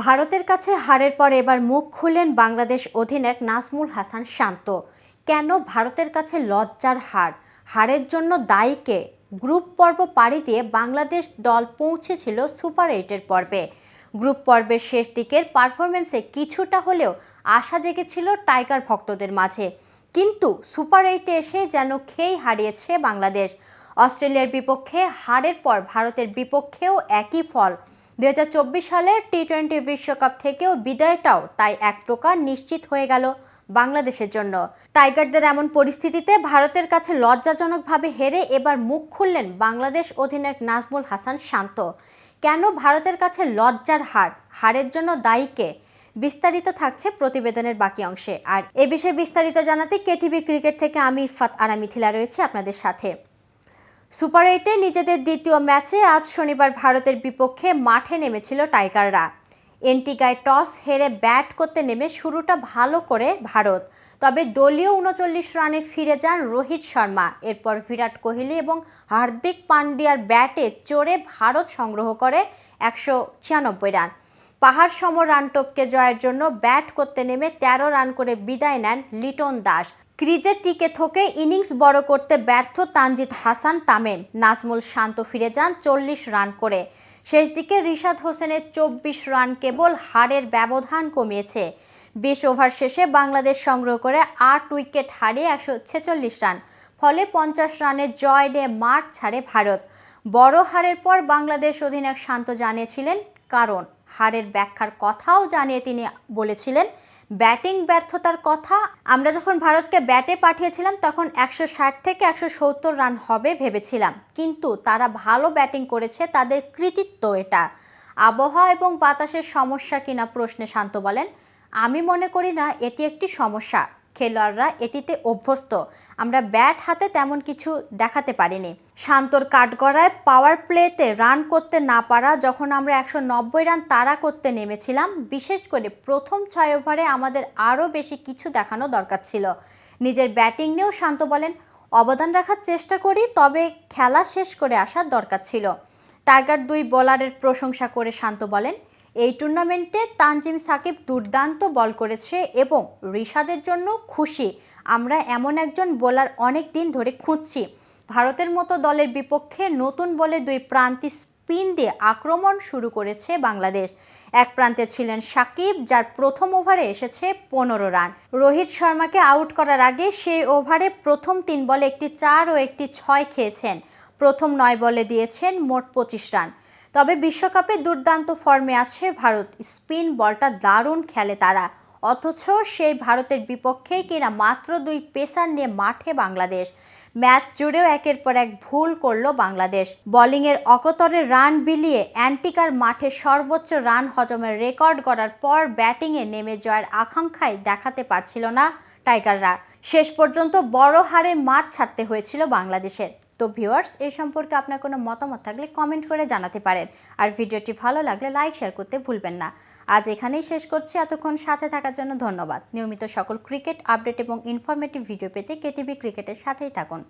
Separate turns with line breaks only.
ভারতের কাছে হারের পর এবার মুখ খুললেন বাংলাদেশ অধিনায়ক নাজমুল হাসান শান্ত। কেন ভারতের কাছে লজ্জার হার? হারের জন্য দায়ী কে? গ্রুপ পর্ব পাড়ি দিয়ে বাংলাদেশ দল পৌঁছেছিল সুপার এইটের পর্বে। গ্রুপ পর্বের শেষ দিকের পারফরমেন্সে কিছুটা হলেও আশা জেগেছিল টাইগার ভক্তদের মাঝে, কিন্তু সুপার এইটে এসে যেন খেই হারিয়েছে বাংলাদেশ। অস্ট্রেলিয়ার বিপক্ষে হারের পর ভারতের বিপক্ষেও একই ফল। 2024 সালের টি-20 বিশ্বকাপ থেকেও বিদায়টাও তাই এক প্রকার নিশ্চিত হয়ে গেল বাংলাদেশের জন্য। টাইগারদের এমন পরিস্থিতিতে ভারতের কাছে লজ্জাজনকভাবে হেরে এবার মুখ খুললেন বাংলাদেশ অধিনায়ক নাজমুল হাসান শান্ত। কেন ভারতের কাছে লজ্জার হার? হারের জন্য দায়ী কে? বিস্তারিত থাকছে প্রতিবেদনের বাকি অংশে। আর এ বিষয়ে বিস্তারিত জানাতে কেটিভি ক্রিকেট থেকে আমি ইফাত আরা মিথিলা রয়েছে আপনাদের সাথে। সুপার এইটে নিজেদের দ্বিতীয় ম্যাচে আজ শনিবার ভারতের বিপক্ষে মাঠে নেমেছিল টাইগাররা। এন্টিগায় টস হেরে ব্যাট করতে নেমে শুরুটা ভালো করে ভারত, তবে দলীয় 39 রানে ফিরে যান রোহিত শর্মা। এরপর বিরাট কোহলি এবং হার্দিক পান্ডিয়ার ব্যাটে চড়ে ভারত সংগ্রহ করে 196 রান। পাহাড় সম রান টপকে জয়ের জন্য ব্যাট করতে নেমে 13 রান করে বিদায় নেন লিটন দাস। ক্রিজে টিকে থকে ইনিংস বড় করতে ব্যর্থ তানজিদ হাসান তামিম। নাজমুল শান্ত ফিরে যান 40 রান করে। শেষ দিকে রিশাদ হোসেনের 24 রান কেবল হারের ব্যবধান কমিয়েছে। 20 ওভার শেষে বাংলাদেশ সংগ্রহ করে 8 উইকেট হারিয়ে 146 রান, ফলে 50 রানের জয় নিয়ে মাঠ ছাড়ে ভারত। বড় হারের পর বাংলাদেশ অধিনায়ক শান্ত জানিয়েছিলেন কারণ, হারের ব্যাখ্যার কথাও জানিয়ে তিনি বলেছিলেন ব্যাটিং ব্যর্থতার কথা। আমরা যখন ভারতকে ব্যাটে পাঠিয়েছিলাম তখন 160 থেকে 170 রান হবে ভেবেছিলাম, কিন্তু তারা ভালো ব্যাটিং করেছে, তাদের কৃতিত্ব এটা। আবহাওয়া এবং বাতাসের সমস্যা কিনা প্রশ্নে শান্ত বলেন, আমি মনে করি না এটি একটি সমস্যা। খেলোয়াড়রা এটিতে অভ্যস্ত। আমরা ব্যাট হাতে তেমন কিছু দেখাতে পারিনি। শান্তর কাঠগড়ায় পাওয়ার প্লেতে রান করতে না পারা, যখন আমরা 190 রান তাড়া করতে নেমেছিলাম, বিশেষ করে প্রথম 6 ওভারে আমাদের আরও বেশি কিছু দেখানো দরকার ছিল। নিজের ব্যাটিং নিয়েও শান্ত বলেন, অবদান রাখার চেষ্টা করি, তবে খেলা শেষ করে আসার দরকার ছিল। টাইগার 2 বোলারের প্রশংসা করে শান্ত বলেন, এই টুর্নামেন্টে তানজিম সাকিব দুর্দান্ত বল করেছে এবং রিশাদের জন্য খুশি। আমরা এমন একজন বোলার অনেক দিন ধরে খুঁজছি। ভারতের মতো দলের বিপক্ষে নতুন বলে 2 প্রান্তে স্পিন দিয়ে আক্রমণ শুরু করেছে বাংলাদেশ। এক প্রান্তে ছিলেন সাকিব, যার প্রথম ওভারে এসেছে 15 রান। রোহিত শর্মাকে আউট করার আগে সেই ওভারে প্রথম 3 বলে একটি 4 ও একটি 6 খেয়েছেন। প্রথম 9 বলে দিয়েছেন মোট 25 রান। তবে বিশ্বকাপে দুর্দান্ত ফর্মে আছে ভারত। স্পিন বলটা দারুণ খেলে তারা, অথচ সেই ভারতের বিপক্ষেই কিনা মাত্র 2 পেসার নিয়ে মাঠে বাংলাদেশ। ম্যাচ জুড়েও একের পর এক ভুল করল বাংলাদেশ। বোলিংয়ের অকতরে রান বিলিয়ে অ্যান্টিকার মাঠে সর্বোচ্চ রান হজমের রেকর্ড গড়ার পর ব্যাটিংয়ে নেমে জয়ের আকাঙ্ক্ষাই দেখাতে পারছিল না টাইগাররা। শেষ পর্যন্ত বড় হারে মাঠ ছাড়তে হয়েছিল বাংলাদেশের। তো ভিউয়ার্স, এই সম্পর্কে আপনার কোনো মতামত থাকলে কমেন্ট করে জানাতে পারেন। আর ভিডিওটি ভালো লাগলে লাইক শেয়ার করতে ভুলবেন না। আজ এখানেই শেষ করছি। এতক্ষণ সাথে থাকার জন্য ধন্যবাদ। নিয়মিত সকল ক্রিকেট আপডেট এবং ইনফরমেটিভ ভিডিও পেতে কেটিভি ক্রিকেটের সাথেই থাকুন।